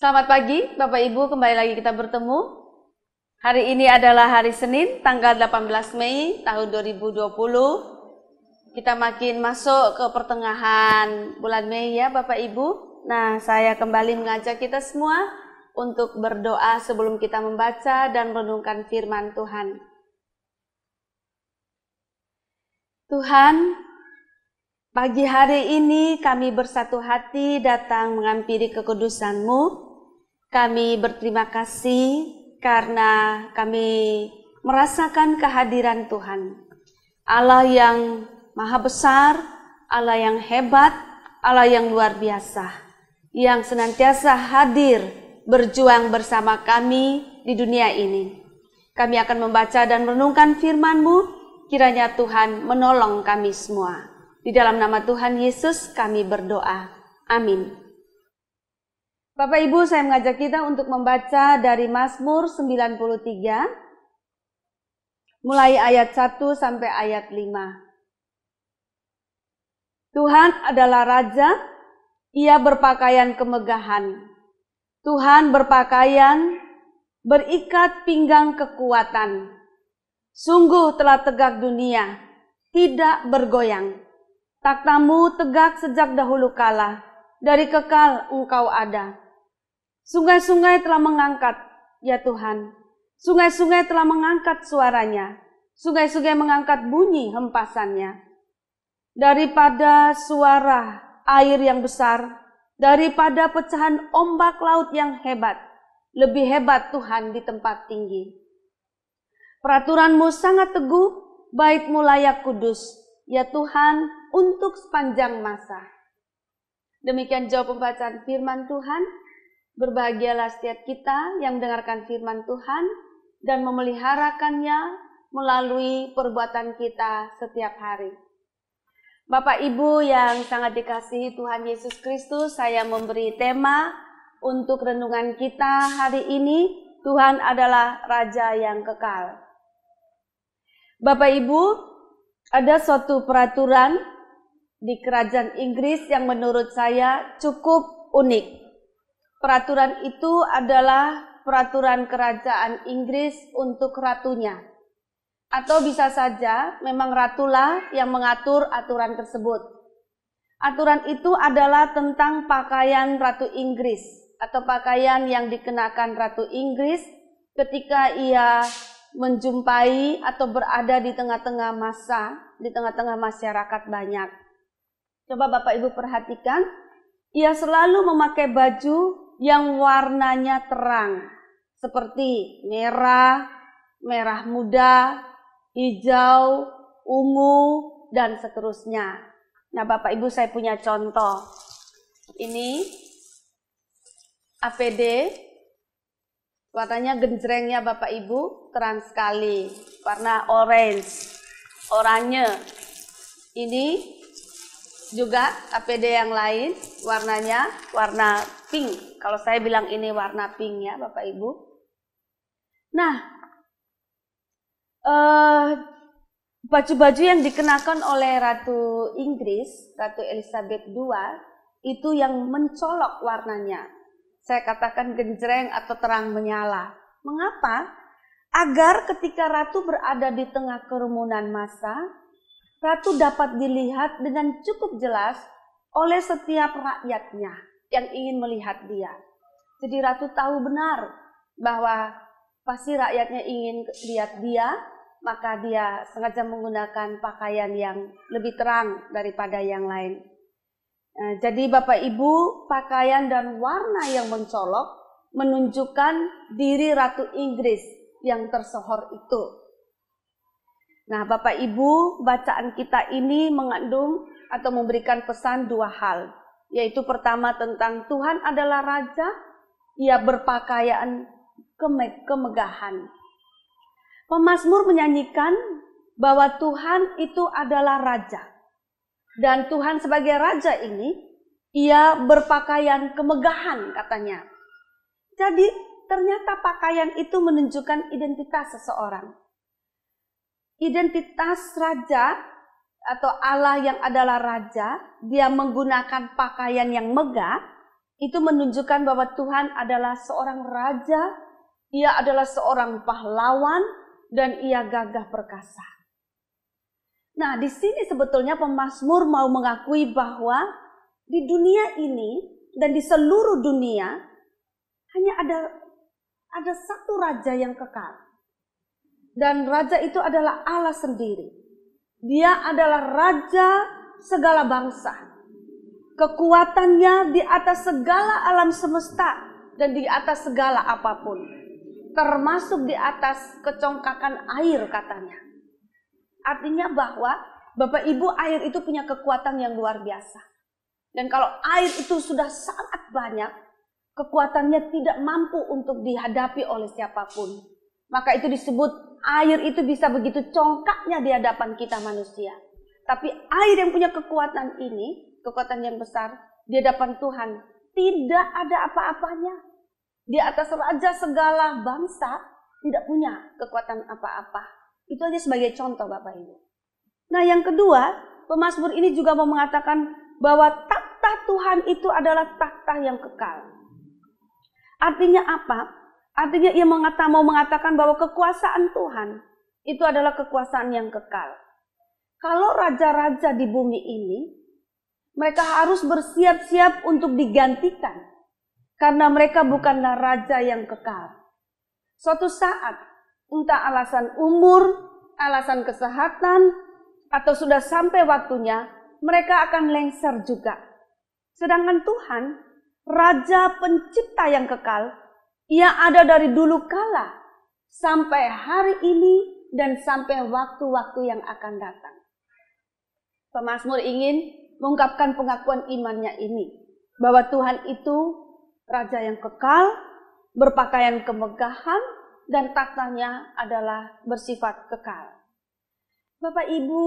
Selamat pagi Bapak Ibu, kembali lagi kita bertemu. Hari ini adalah hari Senin, tanggal 18 Mei tahun 2020. Kita makin masuk ke pertengahan bulan Mei ya Bapak Ibu. Nah, saya kembali mengajak kita semua untuk berdoa sebelum kita membaca dan merenungkan firman Tuhan. Tuhan, pagi hari ini kami bersatu hati datang menghampiri kekudusan-Mu. Kami berterima kasih karena kami merasakan kehadiran Tuhan. Allah yang maha besar, Allah yang hebat, Allah yang luar biasa, yang senantiasa hadir berjuang bersama kami di dunia ini. Kami akan membaca dan merenungkan firman-Mu, kiranya Tuhan menolong kami semua. Di dalam nama Tuhan Yesus kami berdoa. Amin. Bapak Ibu, saya mengajak kita untuk membaca dari Mazmur 93, mulai ayat 1 sampai ayat 5. Tuhan adalah Raja, Ia berpakaian kemegahan. Tuhan berpakaian berikat pinggang kekuatan. Sungguh telah tegak dunia, tidak bergoyang. Takhta-Mu tegak sejak dahulu kala, dari kekal Engkau ada. Sungai-sungai telah mengangkat, ya Tuhan. Sungai-sungai telah mengangkat suaranya. Sungai-sungai mengangkat bunyi hempasannya. Daripada suara air yang besar, daripada pecahan ombak laut yang hebat, lebih hebat Tuhan di tempat tinggi. Peraturan-Mu sangat teguh, bait-Mu layak kudus, ya Tuhan, untuk sepanjang masa. Demikian jawab pembacaan firman Tuhan. Berbahagialah setiap kita yang mendengarkan firman Tuhan dan memeliharakannya melalui perbuatan kita setiap hari. Bapak Ibu yang sangat dikasihi Tuhan Yesus Kristus, saya memberi tema untuk renungan kita hari ini, Tuhan adalah Raja yang kekal. Bapak Ibu, ada suatu peraturan di kerajaan Inggris yang menurut saya cukup unik. Peraturan itu adalah peraturan kerajaan Inggris untuk ratunya. Atau bisa saja memang ratulah yang mengatur aturan tersebut. Aturan itu adalah tentang pakaian Ratu Inggris atau pakaian yang dikenakan Ratu Inggris ketika ia menjumpai atau berada di tengah-tengah massa, di tengah-tengah masyarakat banyak. Coba Bapak Ibu perhatikan, ia selalu memakai baju yang warnanya terang, seperti merah, merah muda, hijau, ungu, dan seterusnya. Nah Bapak Ibu, saya punya contoh. Ini APD, warnanya genjrengnya Bapak Ibu, terang sekali, warna orange, oranye. Ini juga APD yang lain, warnanya warna pink. Kalau saya bilang ini warna pink ya Bapak Ibu. Nah, baju-baju yang dikenakan oleh Ratu Inggris, Ratu Elizabeth II, itu yang mencolok warnanya. Saya katakan genjreng atau terang menyala. Mengapa? Agar ketika Ratu berada di tengah kerumunan massa, Ratu dapat dilihat dengan cukup jelas oleh setiap rakyatnya yang ingin melihat dia. Jadi Ratu tahu benar bahwa pasti rakyatnya ingin lihat dia, maka dia sengaja menggunakan pakaian yang lebih terang daripada yang lain. Jadi Bapak Ibu, pakaian dan warna yang mencolok menunjukkan diri Ratu Inggris yang tersohor itu. Nah Bapak Ibu, bacaan kita ini mengandung atau memberikan pesan dua hal. Yaitu pertama tentang Tuhan adalah Raja, Ia berpakaian kemegahan. Pemazmur menyanyikan bahwa Tuhan itu adalah Raja. Dan Tuhan sebagai Raja ini, Ia berpakaian kemegahan katanya. Jadi ternyata pakaian itu menunjukkan identitas seseorang. Identitas Raja atau Allah yang adalah Raja, Dia menggunakan pakaian yang megah Itu menunjukkan bahwa Tuhan adalah seorang raja, ia adalah seorang pahlawan, dan ia gagah perkasa. Nah, di sini sebetulnya pemazmur mau mengakui bahwa di dunia ini dan di seluruh dunia hanya ada satu raja yang kekal. Dan raja itu adalah Allah sendiri. Dia adalah raja segala bangsa. Kekuatannya di atas segala alam semesta dan di atas segala apapun. Termasuk di atas kecongkakan air katanya. Artinya bahwa Bapak Ibu, air itu punya kekuatan yang luar biasa. Dan kalau air itu sudah sangat banyak, kekuatannya tidak mampu untuk dihadapi oleh siapapun. Maka itu disebut air itu bisa begitu congkaknya di hadapan kita manusia. Tapi air yang punya kekuatan ini, kekuatan yang besar, di hadapan Tuhan tidak ada apa-apanya. Di atas raja segala bangsa tidak punya kekuatan apa-apa. Itu aja sebagai contoh Bapak Ibu. Nah yang kedua, pemazmur ini juga mau mengatakan bahwa takhta Tuhan itu adalah takhta yang kekal. Artinya apa? Artinya ia mau mengatakan bahwa kekuasaan Tuhan itu adalah kekuasaan yang kekal. Kalau raja-raja di bumi ini, mereka harus bersiap-siap untuk digantikan. Karena mereka bukanlah raja yang kekal. Suatu saat, entah alasan umur, alasan kesehatan, atau sudah sampai waktunya, mereka akan lengser juga. Sedangkan Tuhan, Raja Pencipta yang kekal, ia ada dari dulu kala, sampai hari ini, dan sampai waktu-waktu yang akan datang. Pemazmur ingin mengungkapkan pengakuan imannya ini, bahwa Tuhan itu Raja yang kekal, berpakaian kemegahan, dan tahtanya adalah bersifat kekal. Bapak Ibu,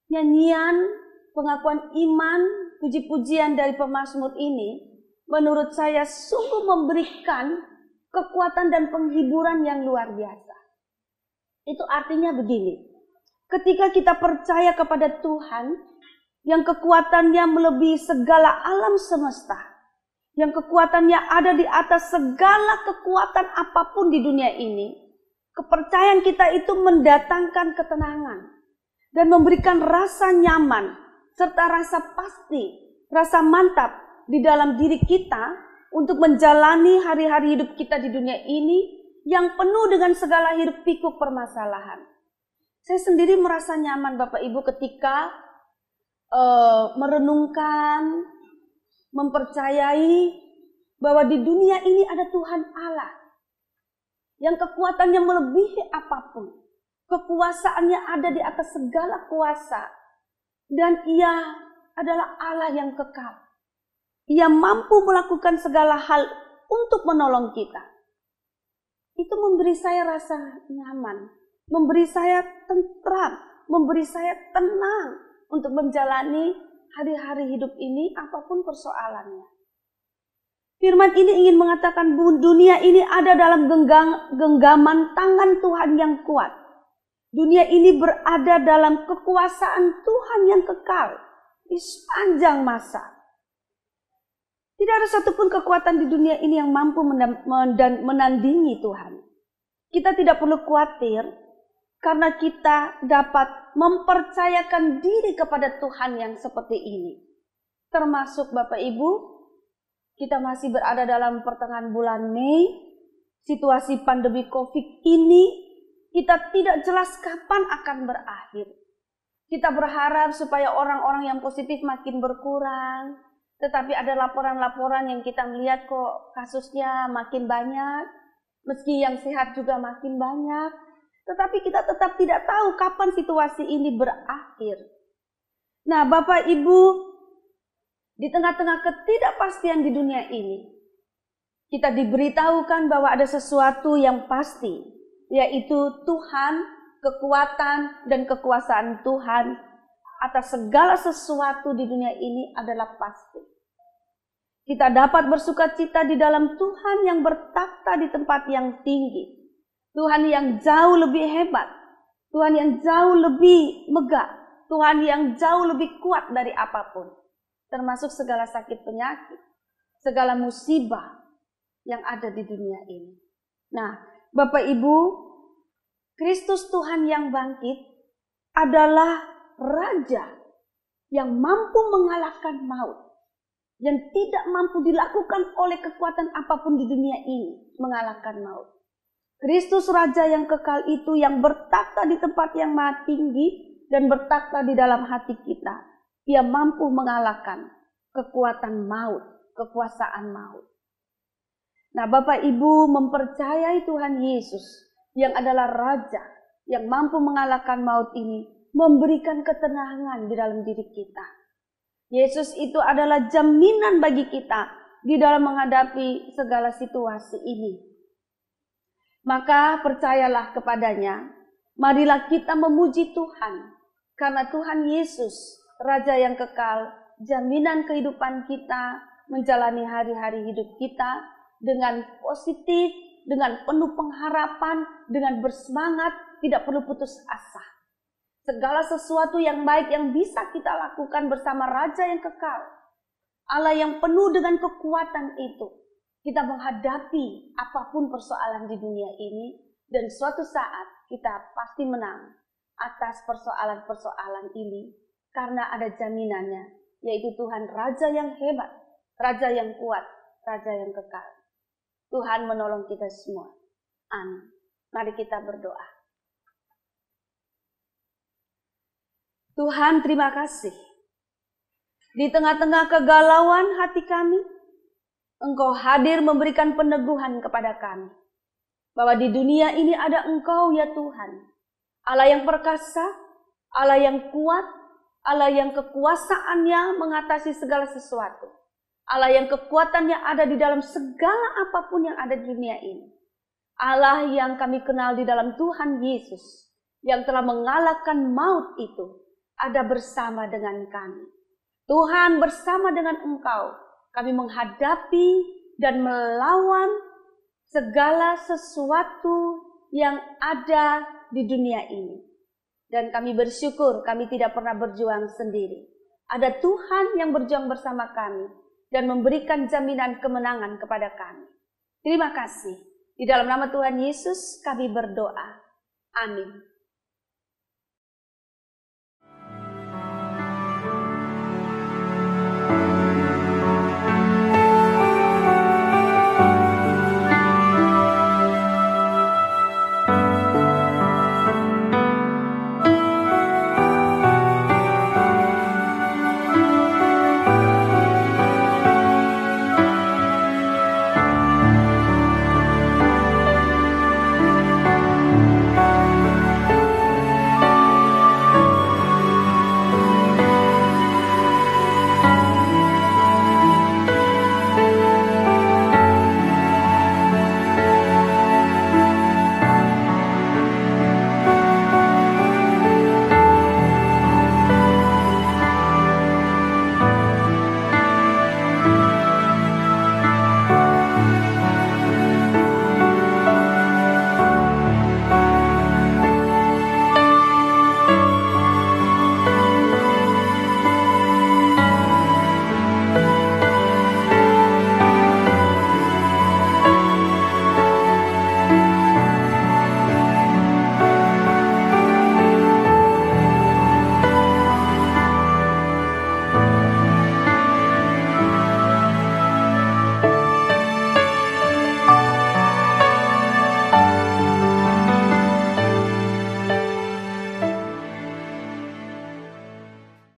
nyanyian, pengakuan iman, puji-pujian dari pemazmur ini, menurut saya sungguh memberikan kekuatan dan penghiburan yang luar biasa. Itu artinya begini, ketika kita percaya kepada Tuhan, yang kekuatannya melebihi segala alam semesta, yang kekuatannya ada di atas segala kekuatan apapun di dunia ini, kepercayaan kita itu mendatangkan ketenangan dan memberikan rasa nyaman serta rasa pasti, rasa mantap di dalam diri kita untuk menjalani hari-hari hidup kita di dunia ini yang penuh dengan segala hiruk pikuk permasalahan. Saya sendiri merasa nyaman Bapak Ibu ketika merenungkan, mempercayai bahwa di dunia ini ada Tuhan Allah yang kekuatannya melebihi apapun. Kekuasaannya ada di atas segala kuasa. Dan ia adalah Allah yang kekal. Ia mampu melakukan segala hal untuk menolong kita. Itu memberi saya rasa nyaman, memberi saya tentram, memberi saya tenang untuk menjalani hari-hari hidup ini apapun persoalannya. Firman ini ingin mengatakan dunia ini ada dalam genggaman tangan Tuhan yang kuat. Dunia ini berada dalam kekuasaan Tuhan yang kekal di sepanjang masa. Tidak ada satupun kekuatan di dunia ini yang mampu menandingi Tuhan. Kita tidak perlu khawatir karena kita dapat mempercayakan diri kepada Tuhan yang seperti ini. Termasuk Bapak Ibu, kita masih berada dalam pertengahan bulan Mei, situasi pandemi COVID ini, kita tidak jelas kapan akan berakhir. Kita berharap supaya orang-orang yang positif makin berkurang, tetapi ada laporan-laporan yang kita melihat kok kasusnya makin banyak, meski yang sehat juga makin banyak, tetapi kita tetap tidak tahu kapan situasi ini berakhir. Nah, Bapak Ibu, di tengah-tengah ketidakpastian di dunia ini, kita diberitahukan bahwa ada sesuatu yang pasti, yaitu Tuhan, kekuatan dan kekuasaan Tuhan atas segala sesuatu di dunia ini adalah pasti. Kita dapat bersukacita di dalam Tuhan yang bertakhta di tempat yang tinggi. Tuhan yang jauh lebih hebat. Tuhan yang jauh lebih megah. Tuhan yang jauh lebih kuat dari apapun. Termasuk segala sakit penyakit. segala musibah yang ada di dunia ini. Nah, Bapak Ibu, Kristus Tuhan yang bangkit adalah Raja yang mampu mengalahkan maut, yang tidak mampu dilakukan oleh kekuatan apapun di dunia ini mengalahkan maut. Kristus Raja yang kekal itu, yang bertakhta di tempat yang maha tinggi dan bertakhta di dalam hati kita. Ia mampu mengalahkan kekuatan maut, kekuasaan maut. Nah, Bapak Ibu mempercayai Tuhan Yesus yang adalah Raja yang mampu mengalahkan maut ini, memberikan ketenangan di dalam diri kita. Yesus itu adalah jaminan bagi kita di dalam menghadapi segala situasi ini. Maka percayalah kepadanya, marilah kita memuji Tuhan, karena Tuhan Yesus, Raja yang kekal, jaminan kehidupan kita, menjalani hari-hari hidup kita dengan positif, dengan penuh pengharapan, dengan bersemangat, tidak perlu putus asa. Segala sesuatu yang baik yang bisa kita lakukan bersama Raja yang kekal, Allah yang penuh dengan kekuatan itu, kita menghadapi apapun persoalan di dunia ini, dan suatu saat kita pasti menang atas persoalan-persoalan ini, karena ada jaminannya, yaitu Tuhan Raja yang hebat, Raja yang kuat, Raja yang kekal. Tuhan menolong kita semua. Amin. Mari kita berdoa. Tuhan, terima kasih. Di tengah-tengah kegalauan hati kami, Engkau hadir memberikan peneguhan kepada kami. Bahwa di dunia ini ada Engkau ya Tuhan. Allah yang perkasa, Allah yang kuat, Allah yang kekuasaannya mengatasi segala sesuatu. Allah yang kekuatannya ada di dalam segala apapun yang ada di dunia ini. Allah yang kami kenal di dalam Tuhan Yesus, yang telah mengalahkan maut itu, ada bersama dengan kami. Tuhan, bersama dengan Engkau, kami menghadapi dan melawan segala sesuatu yang ada di dunia ini. Dan kami bersyukur kami tidak pernah berjuang sendiri. Ada Tuhan yang berjuang bersama kami dan memberikan jaminan kemenangan kepada kami. Terima kasih. Di dalam nama Tuhan Yesus kami berdoa. Amin.